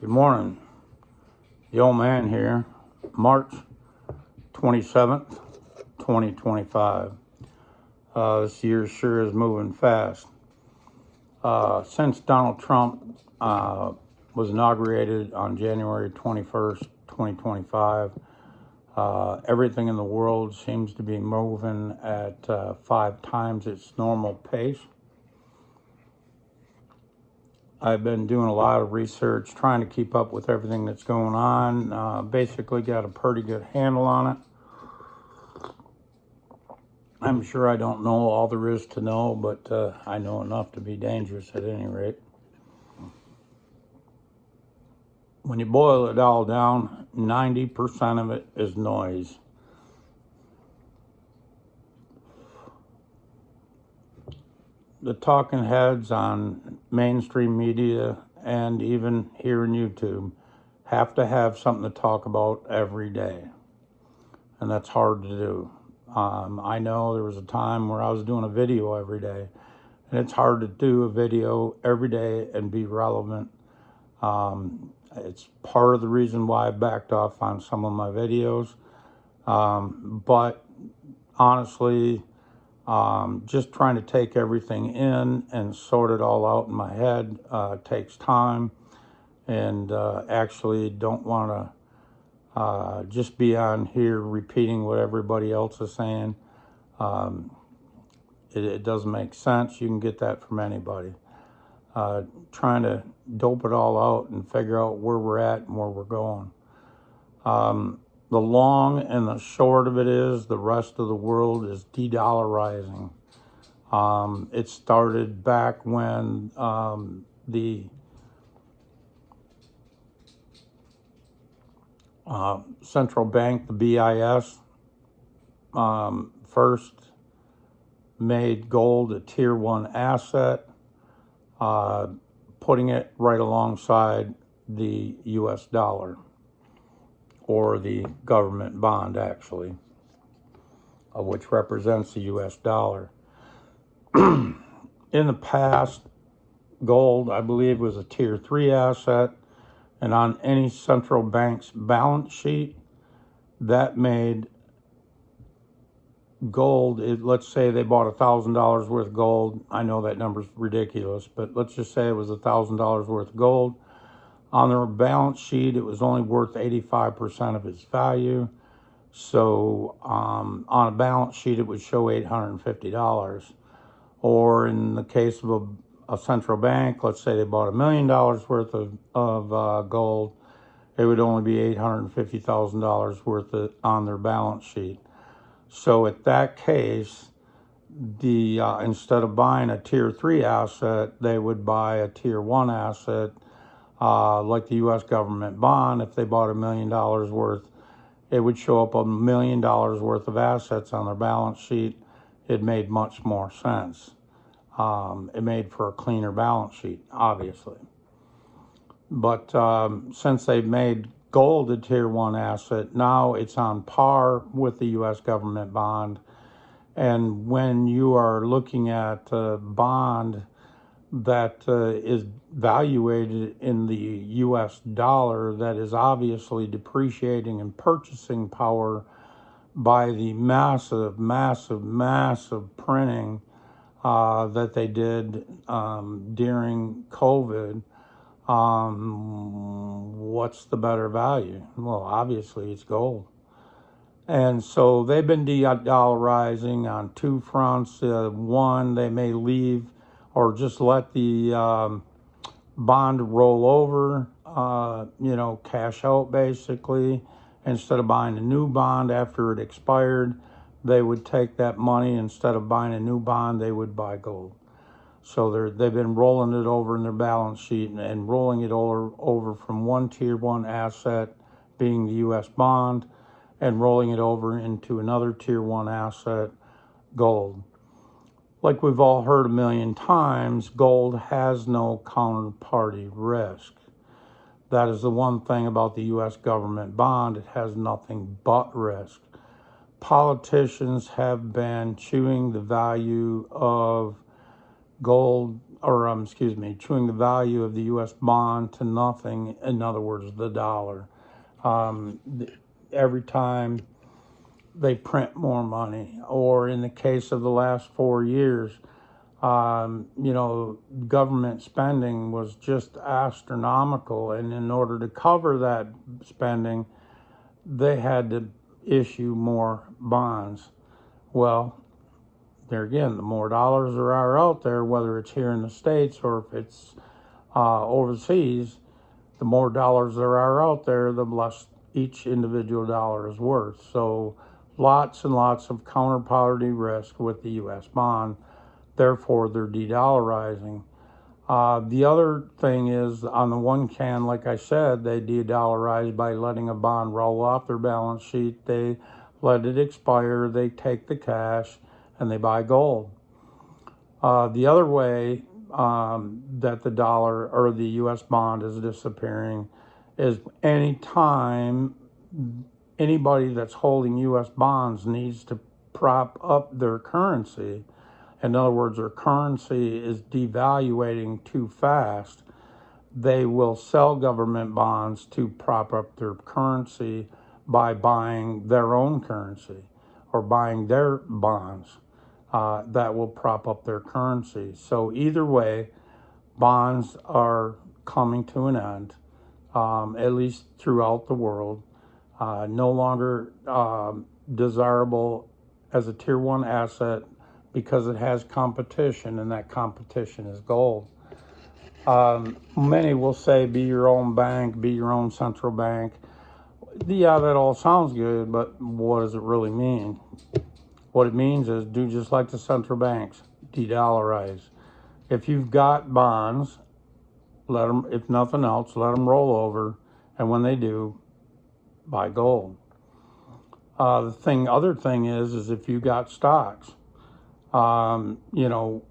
Good morning. The old man here, March 27th, 2025. This year sure is moving fast. Since Donald Trump was inaugurated on January 21st, 2025, everything in the world seems to be moving at 5 times its normal pace. I've been doing a lot of research, trying to keep up with everything that's going on. Basically got a pretty good handle on it. I'm sure I don't know all there is to know, but I know enough to be dangerous at any rate. When you boil it all down, 90% of it is noise. The talking heads on mainstream media and even here in YouTube have to have something to talk about every day, and that's hard to do. I know there was a time where I was doing a video every day, and it's hard to do a video every day and be relevant. It's part of the reason why I backed off on some of my videos, but honestly, just trying to take everything in and sort it all out in my head takes time, and actually don't want to just be on here repeating what everybody else is saying. It doesn't make sense. You can get that from anybody. Trying to dope it all out and figure out where we're at and where we're going. The long and the short of it is the rest of the world is de-dollarizing. It started back when the central bank, the BIS, first made gold a tier 1 asset, putting it right alongside the US dollar, or the government bond actually, which represents the US dollar. In the past, gold, I believe, was a tier 3 asset, and on any central bank's balance sheet, that made gold, let's say they bought $1,000 worth of gold. I know that number's ridiculous, but let's just say it was $1,000 worth of gold. On their balance sheet, it was only worth 85% of its value. So on a balance sheet, it would show $850. Or in the case of a central bank, let's say they bought $1 million worth of gold, it would only be $850,000 worth on their balance sheet. So at that case, instead of buying a tier 3 asset, they would buy a tier 1 asset, like the U.S. government bond. If they bought $1 million worth, it would show up $1 million worth of assets on their balance sheet. It made much more sense. It made for a cleaner balance sheet, obviously. But since they've made gold a tier 1 asset, now it's on par with the U.S. government bond. And when you are looking at a bond that is valuated in the U.S. dollar, that is obviously depreciating in purchasing power by the massive printing that they did during COVID, what's the better value? Well, obviously it's gold. And so they've been de-dollarizing on 2 fronts. One, they may leave or just let the bond roll over, cash out basically. Instead of buying a new bond after it expired, they would take that money. Instead of buying a new bond, they would buy gold. So they've been rolling it over in their balance sheet and rolling it over from one tier 1 asset, being the U.S. bond, and rolling it over into another tier 1 asset, gold. Like we've all heard a million times, gold has no counterparty risk. That is the one thing about the U.S. government bond. It has nothing but risk. Politicians have been chewing the value of gold chewing the value of the U.S. bond to nothing. In other words, the dollar. Um, every time they print more money, or in the case of the last 4 years, government spending was just astronomical, and in order to cover that spending, they had to issue more bonds. Well, there again, the more dollars there are out there, whether it's here in the States or if it's overseas, the more dollars there are out there, the less each individual dollar is worth. So lots and lots of counterparty risk with the U.S. bond. Therefore, they're de-dollarizing. The other thing is, on the one hand, like I said, they de-dollarize by letting a bond roll off their balance sheet. They let it expire, they take the cash, and they buy gold. The other way that the dollar or the U.S. bond is disappearing is anytime anybody that's holding U.S. bonds needs to prop up their currency. In other words, their currency is devaluating too fast. They will sell government bonds to prop up their currency by buying their own currency or buying their bonds that will prop up their currency. So either way, bonds are coming to an end, at least throughout the world. No longer desirable as a tier one asset because it has competition, and that competition is gold. Many will say, be your own bank, be your own central bank. Yeah, that all sounds good, but what does it really mean? What it means is do just like the central banks, de-dollarize. If you've got bonds, let them, if nothing else, let them roll over, and when they do, buy gold. Other thing is if you got stocks, on a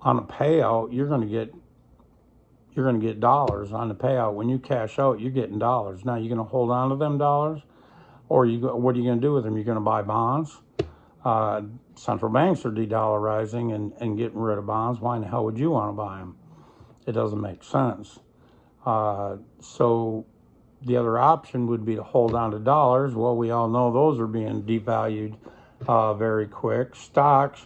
payout, you're going to get dollars on the payout. When you cash out, you're getting dollars. Now, you're going to hold on to them dollars, or what are you going to do with them? You're going to buy bonds. Central banks are de-dollarizing and getting rid of bonds. Why in the hell would you want to buy them? It doesn't make sense. So the other option would be to hold on to dollars. Well, we all know those are being devalued very quick. Stock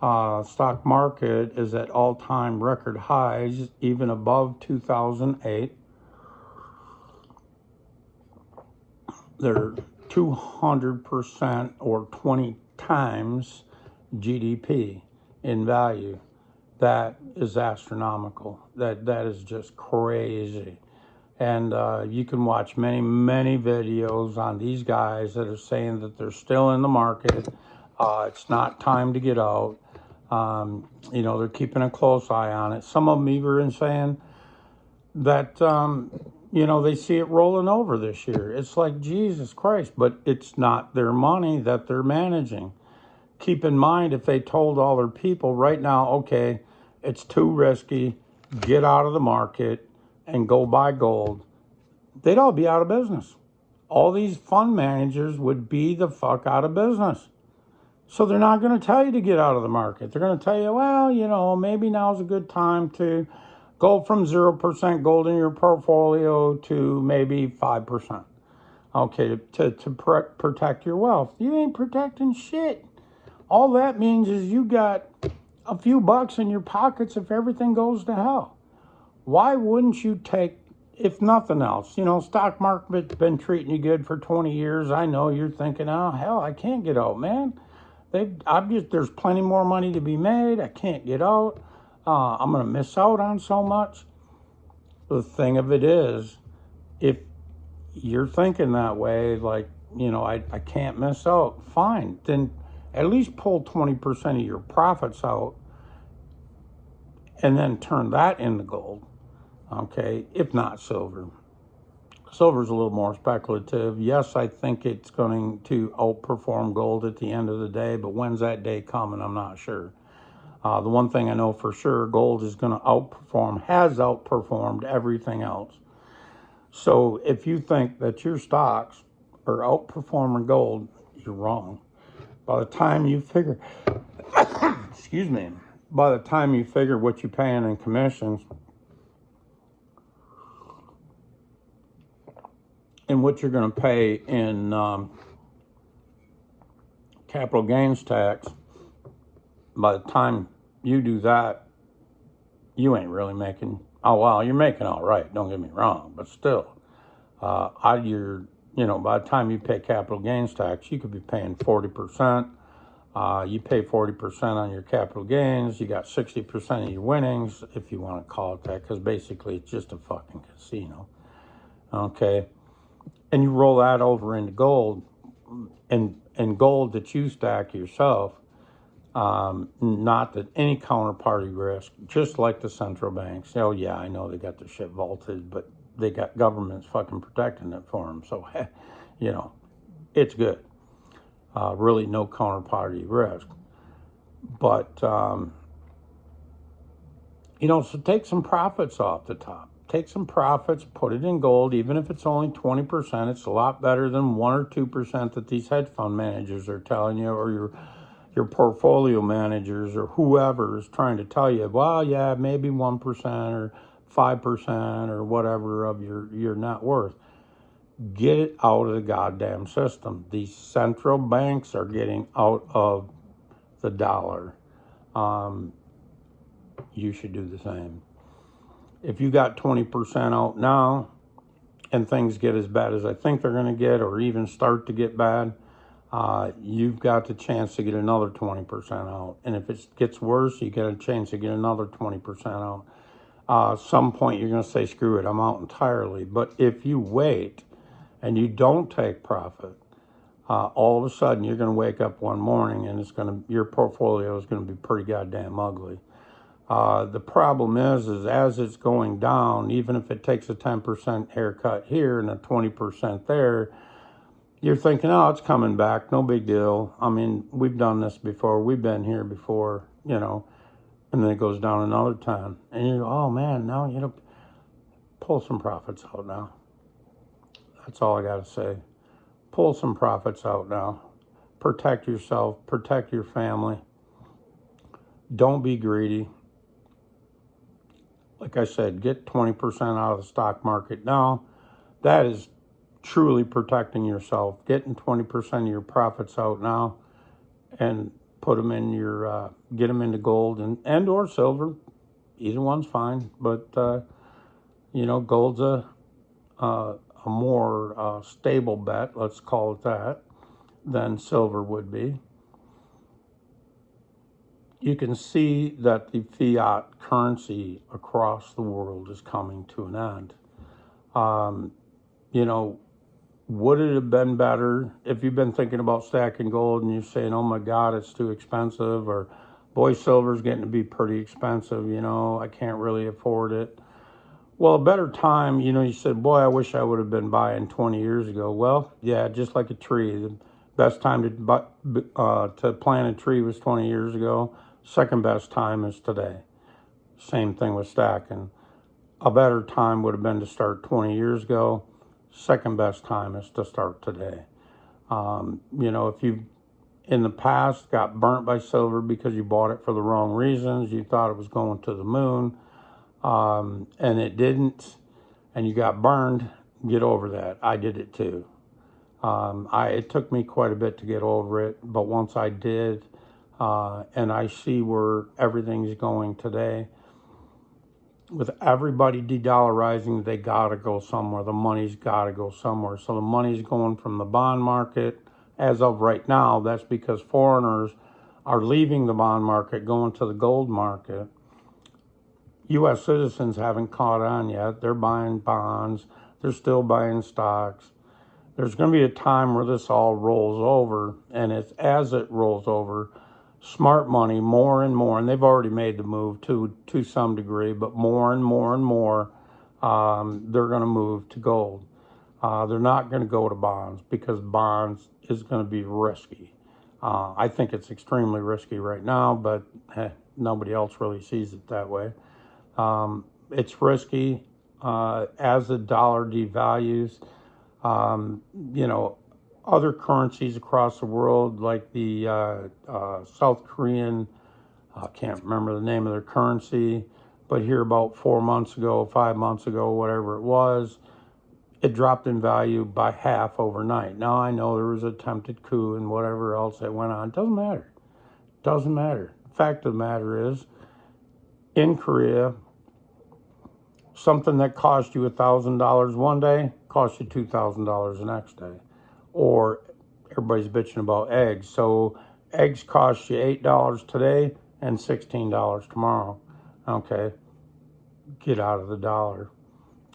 market is at all-time record highs, even above 2008. They're 200% or 20 times GDP in value. That is astronomical. That is just crazy. And you can watch many, many videos on these guys that are saying that they're still in the market. It's not time to get out. They're keeping a close eye on it. Some of them even saying that, they see it rolling over this year. It's like, Jesus Christ, but it's not their money that they're managing. Keep in mind, if they told all their people right now, okay, it's too risky, get out of the market and go buy gold, they'd all be out of business. All these fund managers would be the fuck out of business. So they're not going to tell you to get out of the market. They're going to tell you, well, maybe now's a good time to go from 0% gold in your portfolio to maybe 5%. Okay, to protect your wealth. You ain't protecting shit. All that means is you got a few bucks in your pockets if everything goes to hell. Why wouldn't you take, if nothing else, stock market's been treating you good for 20 years. I know you're thinking, oh, hell, I can't get out, man. There's plenty more money to be made. I can't get out. I'm going to miss out on so much. The thing of it is, if you're thinking that way, like, I can't miss out, fine. Then at least pull 20% of your profits out and then turn that into gold, okay, if not silver. Silver's a little more speculative. Yes, I think it's going to outperform gold at the end of the day, but when's that day coming? I'm not sure. The one thing I know for sure, gold is going to has outperformed everything else. So if you think that your stocks are outperforming gold, you're wrong. By the time you figure, excuse me, by the time you figure what you're paying in commissions and what you're going to pay in capital gains tax, by the time you do that, you ain't really making, oh, well, you're making all right, don't get me wrong, but still, by the time you pay capital gains tax, you could be paying 40%. You pay 40% on your capital gains, you got 60% of your winnings, if you want to call it that, because basically it's just a fucking casino. Okay? And you roll that over into gold, and gold that you stack yourself, not that any counterparty risk, just like the central banks. Oh, yeah, I know they got their shit vaulted, but they got governments fucking protecting it for them. So, it's good. Really no counterparty risk. But, so take some profits off the top. Take some profits, put it in gold, even if it's only 20%. It's a lot better than 1 or 2% that these hedge fund managers are telling you, or your portfolio managers or whoever is trying to tell you, well, yeah, maybe 1% or 5% or whatever of your net worth. Get it out of the goddamn system. These central banks are getting out of the dollar. You should do the same. If you got 20% out now and things get as bad as I think they're going to get, or even start to get bad, you've got the chance to get another 20% out. And if it gets worse, you get a chance to get another 20% out. Some point you're going to say, screw it, I'm out entirely. But if you wait and you don't take profit, all of a sudden you're going to wake up one morning and your portfolio is going to be pretty goddamn ugly. The problem is as it's going down, even if it takes a 10% haircut here and a 20% there, you're thinking, oh, it's coming back, no big deal. I mean, we've done this before, we've been here before, and then it goes down another time. And you go, oh man, now, pull some profits out now. That's all I got to say. Pull some profits out now. Protect yourself, protect your family. Don't be greedy. Like I said, get 20% out of the stock market now. That is truly protecting yourself. Getting 20% of your profits out now and put them in get them into gold and or silver. Either one's fine. But, gold's a more stable bet, let's call it that, than silver would be. You can see that the fiat currency across the world is coming to an end. Would it have been better if you've been thinking about stacking gold and you're saying, oh my God, it's too expensive, or boy, silver's getting to be pretty expensive, I can't really afford it. Well, a better time, you said, boy, I wish I would have been buying 20 years ago. Well, yeah, just like a tree. The best time to plant a tree was 20 years ago. Second best time is today. Same thing with stacking. A better time would have been to start 20 years ago. Second best time is to start today. If you in the past got burnt by silver because you bought it for the wrong reasons, you thought it was going to the moon, and it didn't, and you got burned, get over that. I did it too. It took me quite a bit to get over it, but once I did, and I see where everything's going today, with everybody de-dollarizing, they gotta go somewhere. The money's gotta go somewhere. So the money's going from the bond market. As of right now, that's because foreigners are leaving the bond market, going to the gold market. U.S. citizens haven't caught on yet. They're buying bonds. They're still buying stocks. There's going to be a time where this all rolls over, and as it rolls over, smart money, more and more, and they've already made the move to some degree, but more and more and more, they're going to move to gold. They're not going to go to bonds because bonds is going to be risky. I think it's extremely risky right now, but nobody else really sees it that way. It's risky as the dollar devalues. Other currencies across the world, like the South Korean I can't remember the name of their currency, but here about 4 months ago, 5 months ago, whatever it was, it dropped in value by half overnight. Now I know there was an attempted coup and whatever else that went on. It doesn't matter. It doesn't matter. The fact of the matter is, in Korea, something that cost you $1,000 one day cost you $2,000 the next day. Or everybody's bitching about eggs. So eggs cost you $8 today and $16 tomorrow. Okay, get out of the dollar.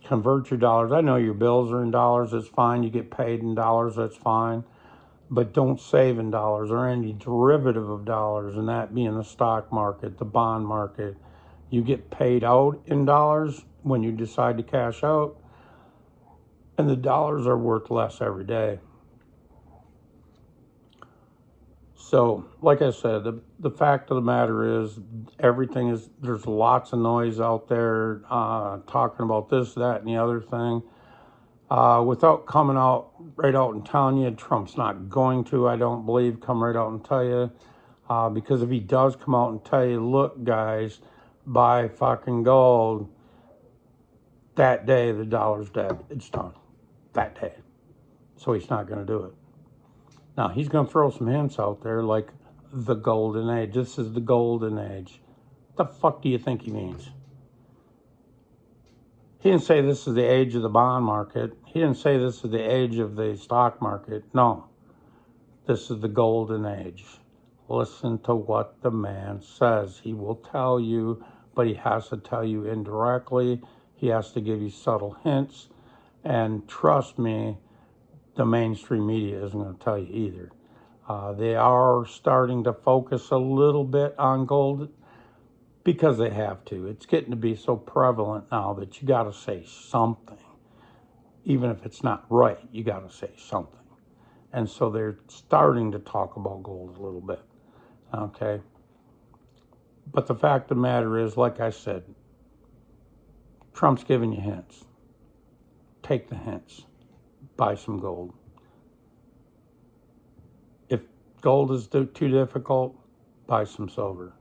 Convert your dollars. I know your bills are in dollars, that's fine. You get paid in dollars, that's fine. But don't save in dollars or any derivative of dollars, and that being the stock market, the bond market. You get paid out in dollars when you decide to cash out, and the dollars are worth less every day. So, like I said, the fact of the matter is, everything is, there's lots of noise out there talking about this, that, and the other thing. Without coming out right out and telling you, Trump's not going to, I don't believe, come right out and tell you. Because if he does come out and tell you, look, guys, buy fucking gold, that day the dollar's dead. It's done. That day. So he's not going to do it. Now, he's going to throw some hints out there like the golden age. This is the golden age. What the fuck do you think he means? He didn't say this is the age of the bond market. He didn't say this is the age of the stock market. No. This is the golden age. Listen to what the man says. He will tell you, but he has to tell you indirectly. He has to give you subtle hints. And trust me, the mainstream media isn't going to tell you either. They are starting to focus a little bit on gold because they have to. It's getting to be so prevalent now that you got to say something. Even if it's not right, you got to say something. And so they're starting to talk about gold a little bit. Okay? But the fact of the matter is, like I said, Trump's giving you hints. Take the hints. Buy some gold. If gold is too difficult, buy some silver.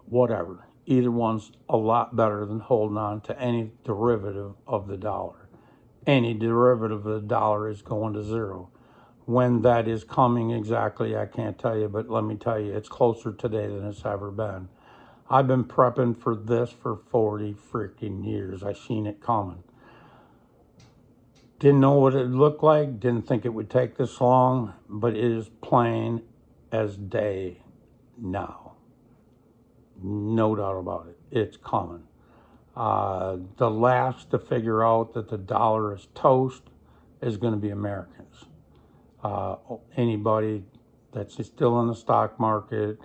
Whatever. Either one's a lot better than holding on to any derivative of the dollar. Any derivative of the dollar is going to zero. When that is coming exactly, I can't tell you, but let me tell you, it's closer today than it's ever been. I've been prepping for this for 40 freaking years. I seen it coming. Didn't know what it looked like, didn't think it would take this long, but it is plain as day now. No doubt about it. It's coming. The last to figure out that the dollar is toast is going to be Americans. Anybody that's still in the stock market,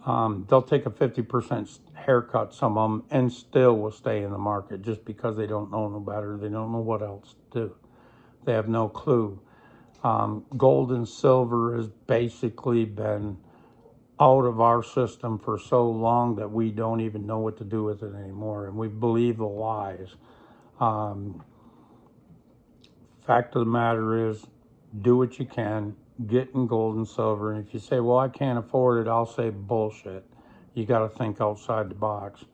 they'll take a 50% haircut, some of them, and still will stay in the market just because they don't know no better. They don't know what else to do. They have no clue. Gold and silver has basically been out of our system for so long that we don't even know what to do with it anymore, and we believe the lies. Fact of the matter is, do what you can, get in gold and silver, and if you say, well, I can't afford it, I'll say bullshit. You got to think outside the box.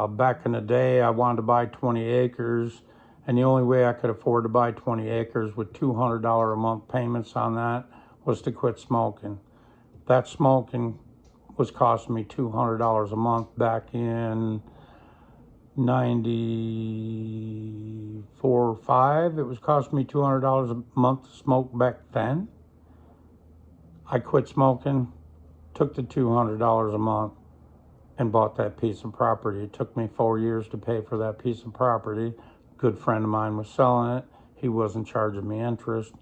Back in the day, I wanted to buy 20 acres, and the only way I could afford to buy 20 acres with $200 a month payments on that was to quit smoking. That smoking was costing me $200 a month back in 94 or 5. It was costing me $200 a month to smoke back then. I quit smoking, took the $200 a month, and bought that piece of property. It took me 4 years to pay for that piece of property. A good friend of mine was selling it. He wasn't charging me interest.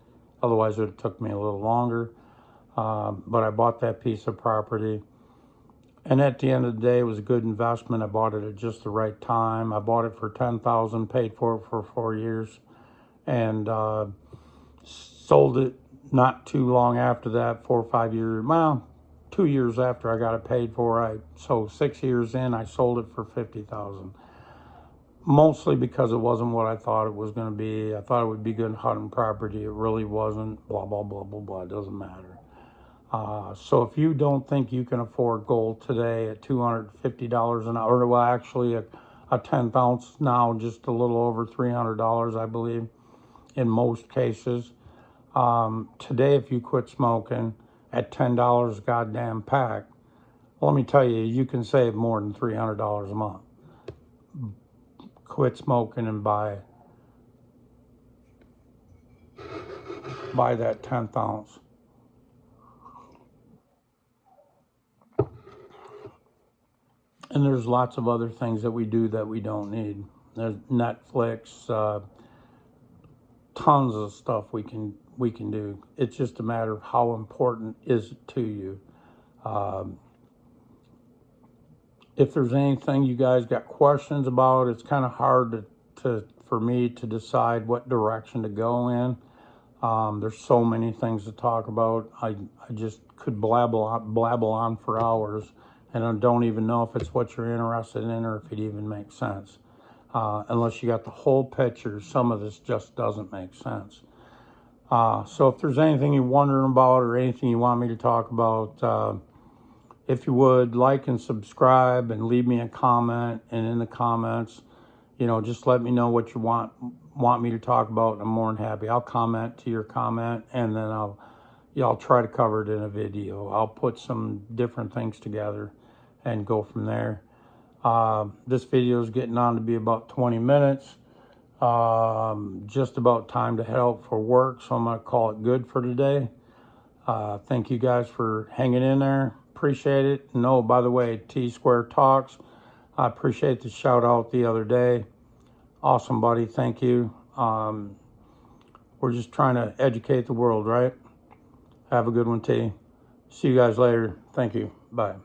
Otherwise, it would have took me a little longer. But I bought that piece of property. And at the end of the day, it was a good investment. I bought it at just the right time. I bought it for $10,000, paid for it for 4 years, and sold it not too long after that, 4 or 5 years, well, 2 years after I got it paid for. So 6 years in, I sold it for $50,000. Mostly because it wasn't what I thought it was going to be. I thought it would be good hunting property. It really wasn't. Blah, blah, blah, blah, blah. It doesn't matter. So if you don't think you can afford gold today at $250 an hour, well, actually a 10th ounce now just a little over $300, I believe, in most cases. Today, if you quit smoking at $10 goddamn pack, well, let me tell you, you can save more than $300 a month. Quit smoking and buy that 10th ounce. And there's lots of other things that we do that we don't need. There's Netflix, tons of stuff we can do. It's just a matter of how important is it to you. If there's anything you guys got questions about, it's kind of hard for me to decide what direction to go in. There's so many things to talk about. I just could blabble on for hours, and I don't even know if it's what you're interested in or if it even makes sense. Unless you got the whole picture, some of this just doesn't make sense. So if there's anything you're wondering about or anything you want me to talk about, if you would, like and subscribe and leave me a comment, and in the comments, just let me know what you want me to talk about. I'm more than happy. I'll comment to your comment, and then I'll try to cover it in a video. I'll put some different things together and go from there. This video is getting on to be about 20 minutes. Just about time to head out for work, so I'm going to call it good for today. Thank you guys for hanging in there. Appreciate it. And oh, by the way, T Square Talks, I appreciate the shout out the other day. Awesome, buddy. Thank you. We're just trying to educate the world, right? Have a good one, T. See you guys later. Thank you. Bye.